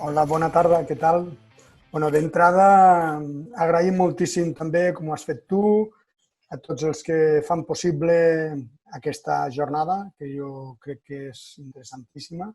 Hola, bona tarda, què tal? Bueno, d'entrada, agraïm moltíssim també, com ho has fet tu, a tots els que fan possible aquesta jornada, que jo crec que és interessantíssima.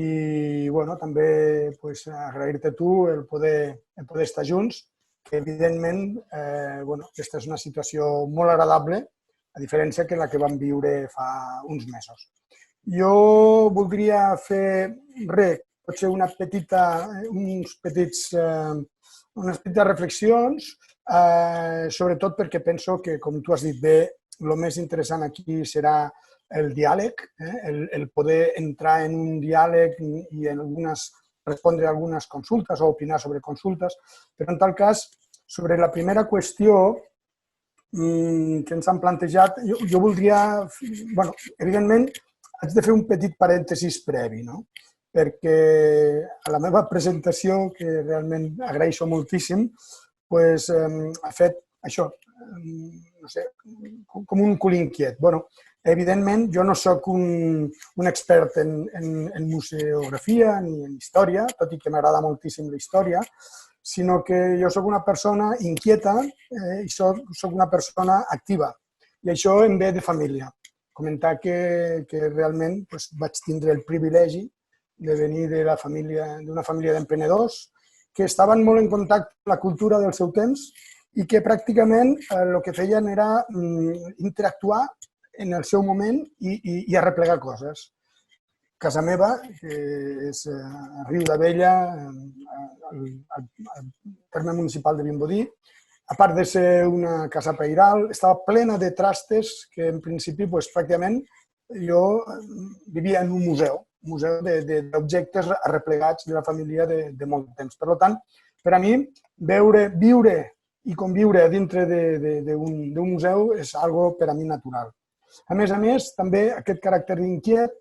I bueno, també pues, agrair-te tu el poder estar junts, que evidentment aquesta és una situació molt agradable, a diferència que la que vam viure fa uns mesos. Jo voldria fer potser unes petites reflexions, sobretot perquè penso que, com tu has dit bé, el més interessant aquí serà el diàleg, el poder entrar en un diàleg i respondre a algunes consultes o opinar sobre consultes, però en tal cas, sobre la primera qüestió que ens han plantejat, jo voldria, bueno, evidentment, haig de fer un petit parèntesis previ, no? Perquè a la meva presentació, que realment agraeixo moltíssim, pues, ha fet això, no sé, com un cul inquiet. Bueno, evidentment, jo no sóc un expert en museografia ni en història, tot i que m'agrada moltíssim la història, sinó que jo sóc una persona inquieta i sóc una persona activa. I això em ve de família. Comentar que realment vaig tindre el privilegi de venir d'una família d'emprenedors que estaven molt en contacte amb la cultura del seu temps i que pràcticament el que feien era interactuar en el seu moment i arreplegar coses. Casa meva, que és a Riu d'Abella, al terme municipal de Vimbodí, a part de ser una casa pairal, estava plena de trastes que en principi pràcticament jo vivia en un museu d'objectes arreplegats de la família de molt temps. Per tant, per a mi, viure i conviure dintre d'un museu és algo per a mi natural. A més, també aquest caràcter inquiet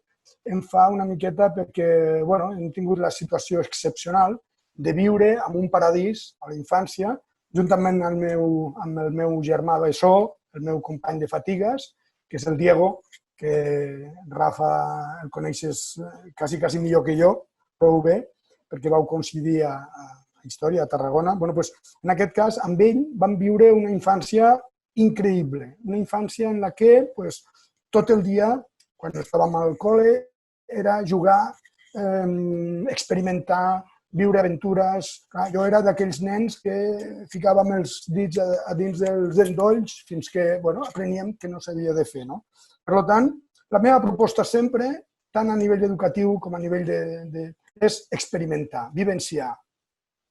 em fa una miqueta perquè hem tingut la situació excepcional de viure en un paradís a la infància, juntament amb el meu germà bessó, el meu company de fatigues, que és el Diego, que Rafa el coneixes quasi millor que jo, prou bé, perquè vau coincidir a Història, a Tarragona. En aquest cas, amb ell vam viure una infància increïble, una infància en la que tot el dia, quan estàvem al col·le, era jugar, experimentar, viure aventures. Jo era d'aquells nens que ficàvem els dits a dins dels endolls fins que apreníem que no s'havia de fer. Per tant, la meva proposta sempre, tant a nivell educatiu com a nivell és experimentar, vivenciar.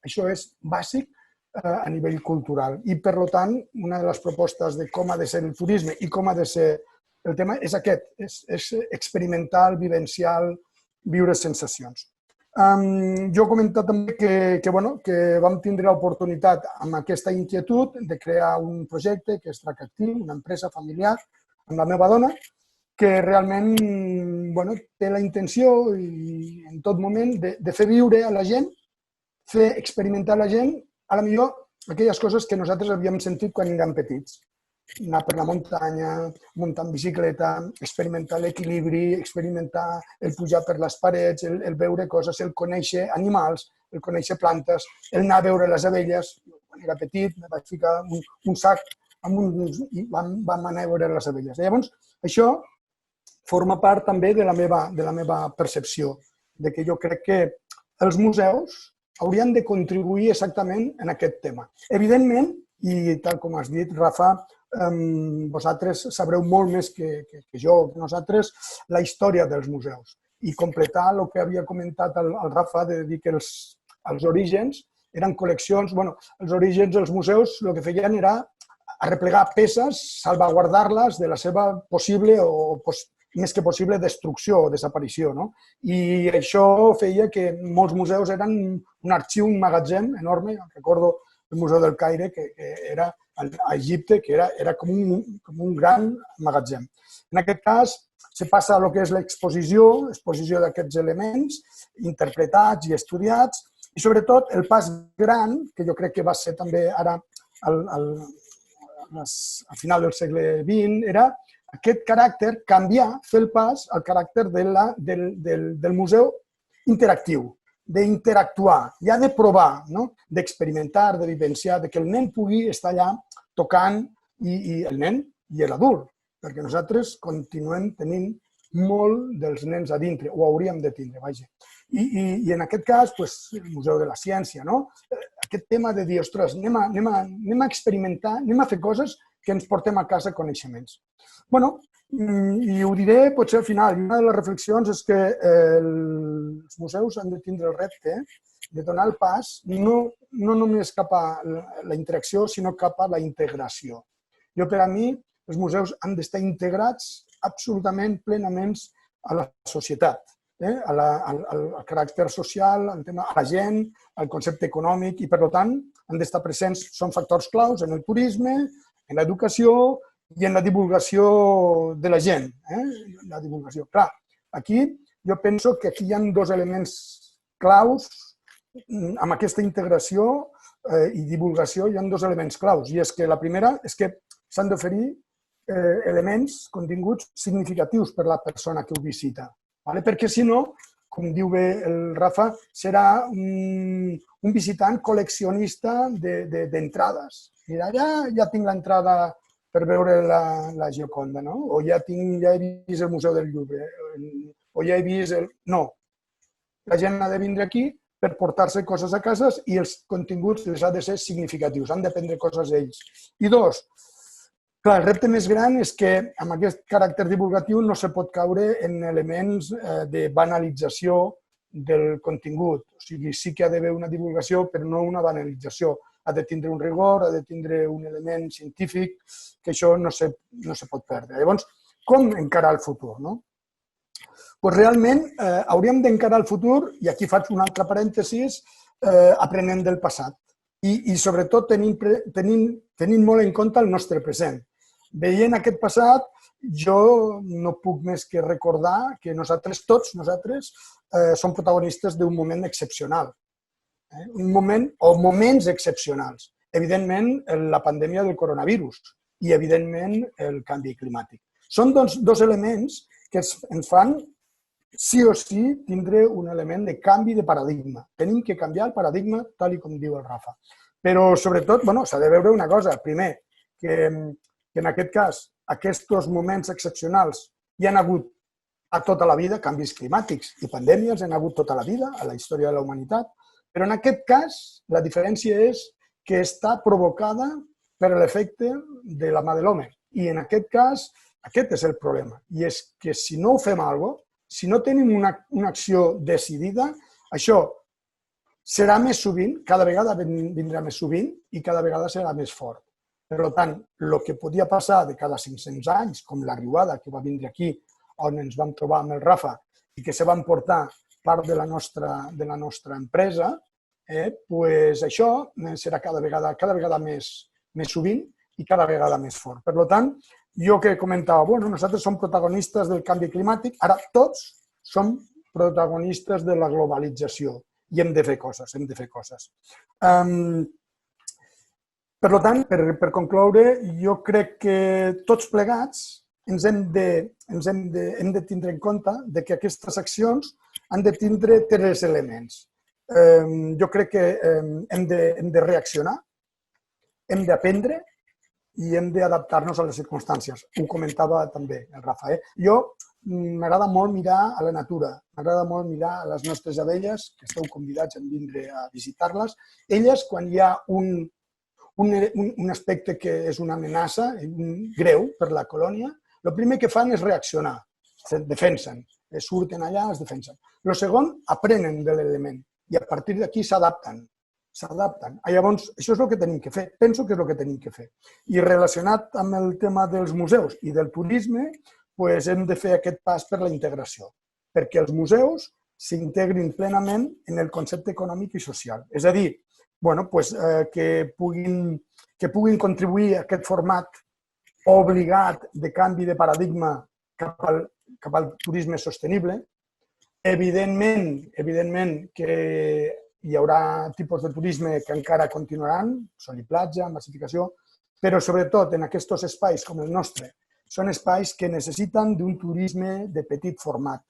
Això és bàsic a nivell cultural. I, per tant, una de les propostes de com ha de ser el turisme i com ha de ser el tema és aquest, és experimental, vivencial, viure sensacions. Jo he comentat també que vam tindre l'oportunitat, amb aquesta inquietud, de crear un projecte que és Tracactiu, una empresa familiar, amb la meva dona, que realment té la intenció, i en tot moment, de fer viure a la gent, fer experimentar a la gent, a la millor, aquelles coses que nosaltres havíem sentit quan érem petits. Anar per la muntanya, muntar en bicicleta, experimentar l'equilibri, experimentar el pujar per les parets, el veure coses, el conèixer animals, el conèixer plantes, el anar a veure les abelles. Quan era petit, me vaig ficar un sac i vam anar a veure les abelles. Llavors, això forma part també de la meva percepció, de que jo crec que els museus haurien de contribuir exactament en aquest tema. Evidentment, i tal com has dit, Rafa, vosaltres sabreu molt més que jo, que nosaltres, la història dels museus. I completar el que havia comentat el Rafa, de dir que els orígens eren col·leccions. Els orígens dels museus el que feien era arreplegar peces, salvaguardar-les de la seva possible o més que possible destrucció o desaparició. I això feia que molts museus eren un arxiu, un magatzem enorme. Recordo el Museu del Caire, que era a Egipte, que era com un gran magatzem. En aquest cas, se passa a el que és l'exposició d'aquests elements interpretats i estudiats, i sobretot el pas gran, que jo crec que va ser també ara a final del segle XX, era aquest caràcter, canviar, fer el pas al caràcter del museu interactiu. d'interactuar, ja de provar, d'experimentar, de vivenciar, que el nen pugui estar allà tocant, i el nen i l'adult, perquè nosaltres continuem tenint molt dels nens a dintre, o hauríem de tindre, vaja. I en aquest cas, el Museu de la Ciència, aquest tema de dir, ostres, anem a experimentar, anem a fer coses que ens portem a casa coneixements. Bueno, i ho diré potser al final, i una de les reflexions és que els museus han de tindre el repte de donar el pas no només cap a la interacció, sinó cap a la integració. Jo, per a mi, els museus han d'estar integrats absolutament, plenament a la societat, al caràcter social, al tema a la gent, al concepte econòmic, i per tant han d'estar presents, són factors claus en el turisme, en l'educació i en la divulgació de la gent. La divulgació. Clar, aquí jo penso que aquí hi ha dos elements claus, amb aquesta integració i divulgació hi ha dos elements claus, i és que la primera és que s'han d'oferir elements, continguts significatius per la persona que ho visita, perquè si no, com diu bé el Rafa, serà un visitant col·leccionista d'entrades. Mira, ja tinc l'entrada per veure la Gioconda, o ja he vist el Museu del Louvre, o ja he vist el... No, la gent ha de vindre aquí per portar-se coses a casa i els continguts els han de ser significatius, han d'aprendre coses d'ells. I dos, clar, el repte més gran és que amb aquest caràcter divulgatiu no se pot caure en elements de banalització del contingut. O sigui, sí que ha d'haver una divulgació, però no una banalització. Ha de tindre un rigor, ha de tindre un element científic, que això no se pot perdre. Llavors, com encarar el futur? Realment hauríem d'encarar el futur, i aquí faig un altre parèntesis, aprenent del passat i sobretot tenint molt en compte el nostre present. Veient aquest passat, jo no puc més que recordar que nosaltres, tots nosaltres, som protagonistes d'un moment excepcional. Un moment o moments excepcionals. Evidentment, la pandèmia del coronavirus i, evidentment, el canvi climàtic. Són dos elements que ens fan sí o sí tindre un element de canvi de paradigma. Tenim que canviar el paradigma, tal com diu el Rafa. Però, sobretot, s'ha de veure una cosa. Primer, que en aquest cas, aquests moments excepcionals hi han hagut a tota la vida, canvis climàtics i pandèmies, hi han hagut tota la vida, a la història de la humanitat, però en aquest cas la diferència és que està provocada per l'efecte de la mà de l'home. I en aquest cas, aquest és el problema. I és que si no ho fem alguna cosa, si no tenim una acció decidida, això serà més sovint, cada vegada vindrà més sovint i cada vegada serà més fort. Per tant, el que podia passar de cada 500 anys, com la riuada que va vindre aquí, on ens vam trobar amb el Rafa i que se van portar part de la nostra empresa, això serà cada vegada més sovint i cada vegada més fort. Per tant, jo que comentava, nosaltres som protagonistes del canvi climàtic, ara tots som protagonistes de la globalització i hem de fer coses, Per tant, per concloure, jo crec que tots plegats ens hem de tindre en compte que aquestes accions han de tindre tres elements. Jo crec que hem de reaccionar, hem d'aprendre i hem d'adaptar-nos a les circumstàncies. Ho comentava també el Rafa. Jo m'agrada molt mirar a la natura, m'agrada molt mirar a les nostres abelles, que esteu convidats a vindre a visitar-les. Elles, quan hi ha un aspecte que és una amenaça greu per la colònia, el primer que fan és reaccionar, es defensen, surten allà, es defensen. El segon, aprenen de l'element i a partir d'aquí s'adapten. Llavors, això és el que tenim que fer, penso que és el que tenim que fer. I relacionat amb el tema dels museus i del turisme, hem de fer aquest pas per la integració, perquè els museus s'integrin plenament en el concepte econòmic i social. És a dir, que puguin contribuir a aquest format obligat de canvi de paradigma cap al turisme sostenible. Evidentment que hi haurà tipus de turisme que encara continuaran, sol i platja, massificació, però sobretot en aquests espais com el nostre, són espais que necessiten d'un turisme de petit format,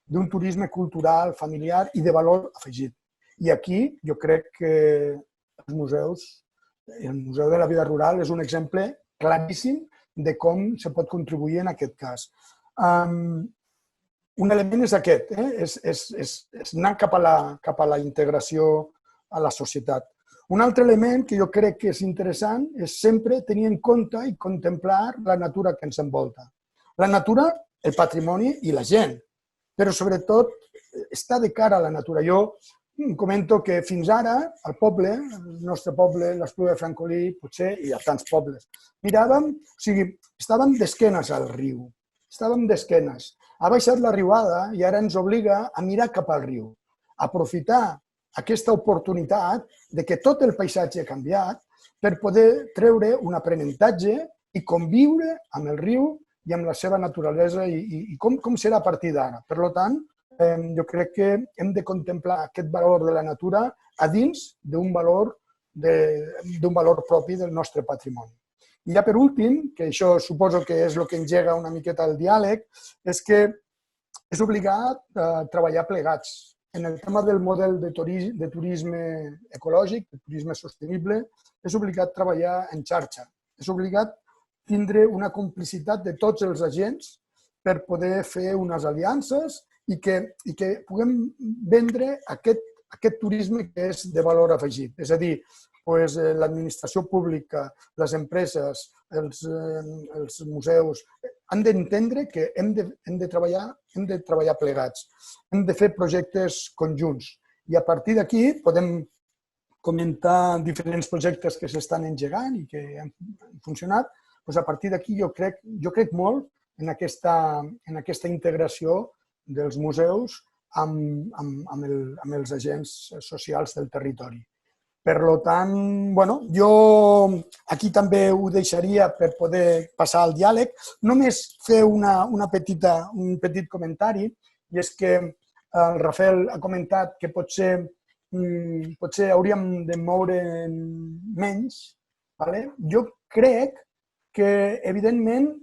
d'un turisme cultural, familiar i de valor afegit. I aquí jo crec que els museus, el Museu de la Vida Rural és un exemple claríssim de com se pot contribuir en aquest cas. Un element és aquest, és anar cap a la integració a la societat. Un altre element que jo crec que és interessant és sempre tenir en compte i contemplar la natura que ens envolta. La natura, el patrimoni i la gent, però sobretot estar de cara a la natura. Jo comento que fins ara el poble, el nostre poble, l'Espluga de Francolí, potser, i a tants pobles, miràvem, o sigui, estàvem d'esquenes al riu, estàvem d'esquenes. Ha baixat la riuada i ara ens obliga a mirar cap al riu, a aprofitar aquesta oportunitat de que tot el paisatge ha canviat per poder treure un aprenentatge i conviure amb el riu i amb la seva naturalesa i com serà a partir d'ara. Per tant, jo crec que hem de contemplar aquest valor de la natura a dins d'un valor propi del nostre patrimoni. I ja per últim, que això suposo que és el que engega una miqueta el diàleg, és que és obligat a treballar plegats. En el tema del model de turisme ecològic, de turisme sostenible, és obligat treballar en xarxa. És obligat tindre una complicitat de tots els agents per poder fer unes aliances i que puguem vendre aquest turisme que és de valor afegit. És a dir, l'administració pública, les empreses, els museus, han d'entendre que hem de treballar plegats, hem de fer projectes conjunts i a partir d'aquí podem comentar diferents projectes que s'estan engegant i que han funcionat. A partir d'aquí jo crec molt en aquesta integració dels museus amb els agents socials del territori. Per tant, jo aquí també ho deixaria per poder passar al diàleg. Només fer un petit comentari, i és que el Rafael ha comentat que potser hauríem de moure menys. Jo crec que, evidentment,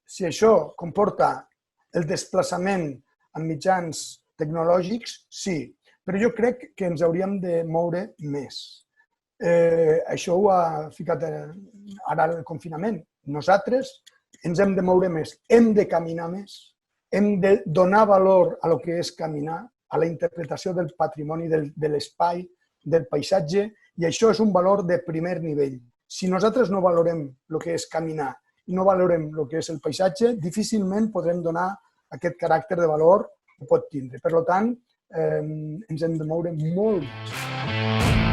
si això comporta el desplaçament amb mitjans tecnològics, sí. Però jo crec que ens hauríem de moure més. Això ho ha ficat ara el confinament. Nosaltres ens hem de moure més, hem de caminar més, hem de donar valor a lo que és caminar, a la interpretació del patrimoni, de l'espai, del paisatge, i això és un valor de primer nivell. Si nosaltres no valorem el que és caminar i no valorem el que és el paisatge, difícilment podrem donar aquest caràcter de valor que pot tindre. Per tant, ens hem de moure molt més.